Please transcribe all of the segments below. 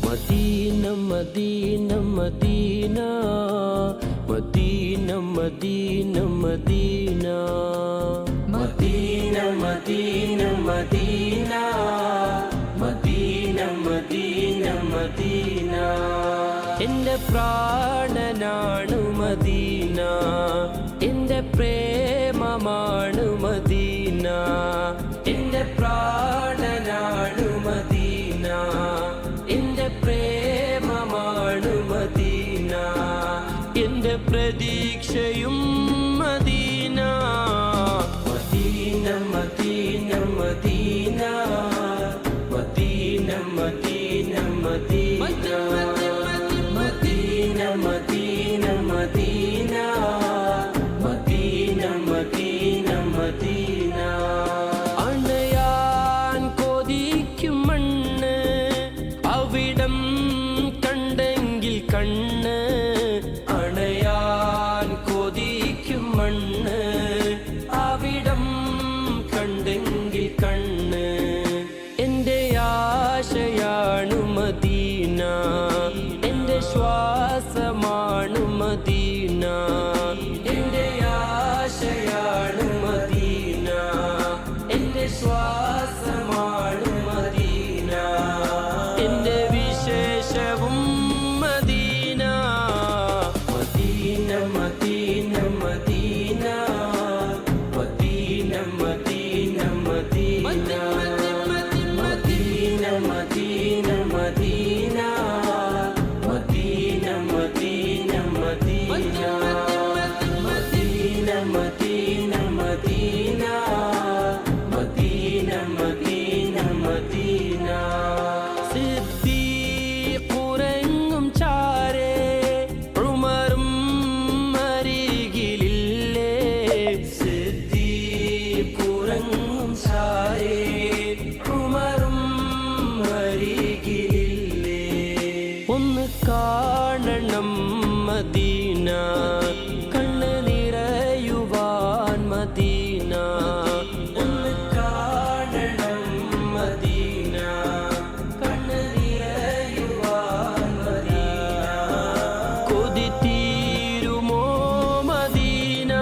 Medina Medina Medina Medina Medina Medina Medina Medina Medina Medina Medina Medina എൻ്റെ പ്രാണനാണു Medina, എൻ്റെ പ്രേമമാണു Medina, എൻ്റെ പ്രാണനാണു മദീന, എൻ്റെ പ്രേമമാണു മദീന, എൻ്റെ പ്രതീക്ഷയും Medina. Medina Medina Medina Medina Medina Medina Medina Medina Medina Medina Medina Madina. അണയാൻ കൊതിക്കും മണ്ണ് അവിടം കണ്ടെങ്കിൽ കണ്ണ്, അണയാൻ കൊതിക്കും മണ്ണ് അവിടം കണ്ടെങ്കിൽ കണ്ണ്. എൻ്റെ ആശയാണു മദീന, എൻ്റെ ശ്വാസമാണു മദീന, എൻ്റെ ആശയാണു മദീന, എൻ്റെ ശ്വാസമാണു മദീന, എൻ്റെ വിശേഷവും Madina. Medina Medina Medina Medina Medina Medina Medina Medina Medina Medina Medina Medina Medina Medina Medina Medina Medina Madina. സിദ്ദീഖുറങ്ങും ചാരേ ഉമറും അരികിലില്ലേ, സിദ്ദീഖുറങ്ങും ചാരേ ഉമറും അരികിലില്ലേ. ഒന്ന് കാണണം മദീന, കണ്ണ് നിറയുവാൻ മദീന. ഒന്ന് കാണണം മദീന, കണ്ണ് നിറയുവാൻ മദീന. കൊതി തീരുമോ Madina.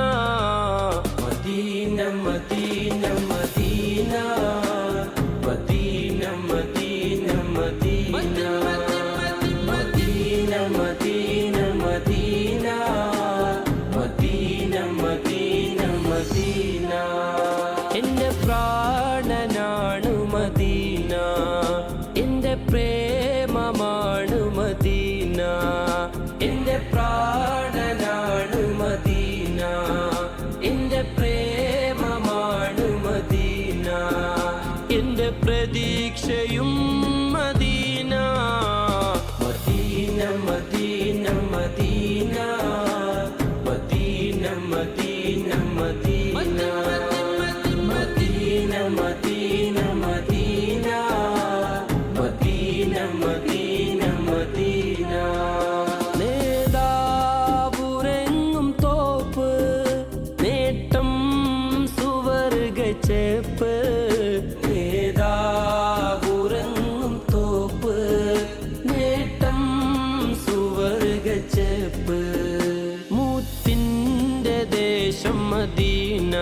Medina Medina Medina Medina Medina Medina Medina Medina Medina Medina Medina Medina. എൻ്റെ പ്രാണനാണു മദീന, എൻ്റെ പ്രേമമാണു മദീന, എൻ്റെ പ്രാണനാണു മദീന, എൻ്റെ പ്രേമമാണു മദീന, എൻ്റെ പ്രതീക്ഷയും Medina. Medina Medina Medina Medina Medina Medina Medina Medina Medina Medina Medina Madina. നേതാവുറങ്ങും തോപ്പ്, നേട്ടം സുവർഗച്ചേപ്പ്, നേതാവുറങ്ങും തോപ്പ്, നേട്ടം സുവർഗച്ചേപ്പ്. മുത്തിൻ്റെ ദേശം മദീന,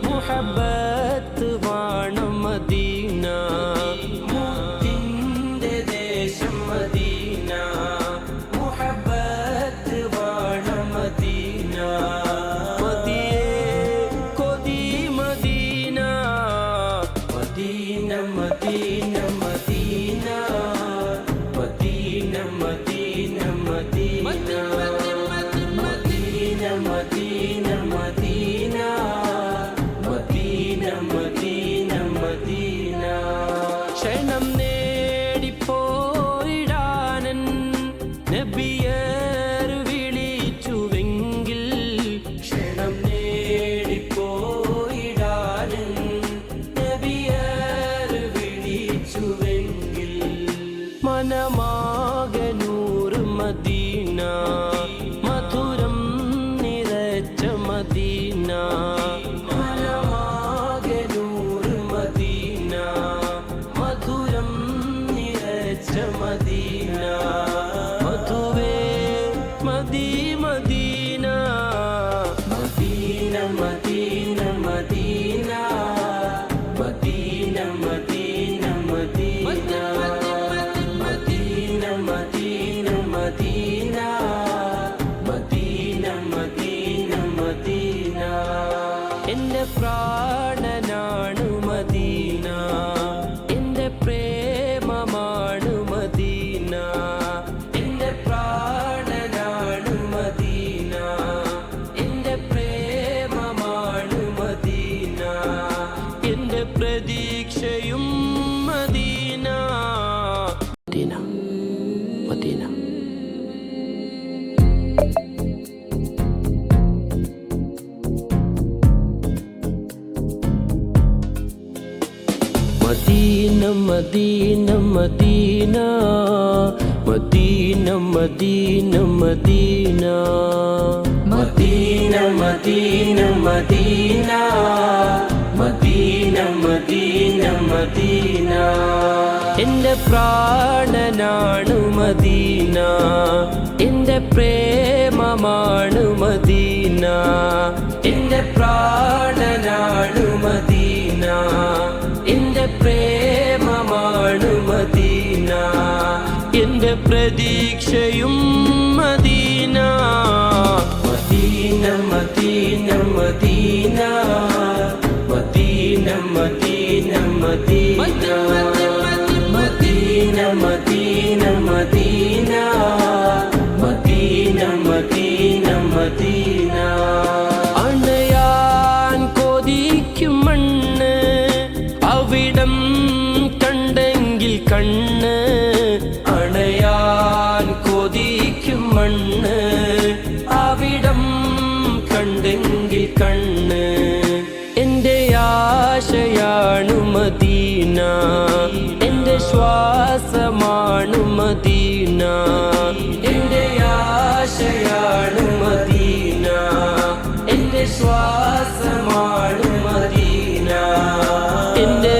മുഹബ്ബത്ത് വാണം മദീന. മുത്തിൻ്റെ ദേശം മദീന, മുഹബ്ബത്ത് വാണം മദീന. മദിയേ കൊതി മദീന. എൻ്റെ പ്രാണനാണു മദീന, എൻ്റെ പ്രേമമാണു മദീന, എൻ്റെ പ്രാണനാണു മദീന, എൻ്റെ പ്രേമമാണു മദീന, എൻ്റെ പ്രതീക്ഷയും Medina. Medina Medina. Medina Medina Medina Medina Medina Medina Medina Medina Medina Medina Medina. എൻ്റെ പ്രാണനാണു മദീന, എൻ്റെ പ്രേമമാണു മദീന, എൻ്റെ പ്രാണനാണു മദീന, എൻ്റെ പ്രേമമാണു മദീന, എൻ്റെ പ്രതീക്ഷയും Medina. Medina Medina Medina Medina Medina Medina Medina Medina Medina Medina Medina Madina. അണയാൻ കൊതിക്കും മണ്ണ്, അവിടം കണ്ടെങ്കിൽ കണ്ണ്. അണയാൻ കൊതിക്കും മണ്ണ്, അവിടം കണ്ടെങ്കിൽ കണ്ണ്. എൻ്റെ ആശയാണു മദീന, എൻ്റെ ശ്വാസമാണു മദീന, എൻ്റെ ആശയാണു മദീന, എൻ്റെ ശ്വാസമാണു മദീന, എൻ്റെ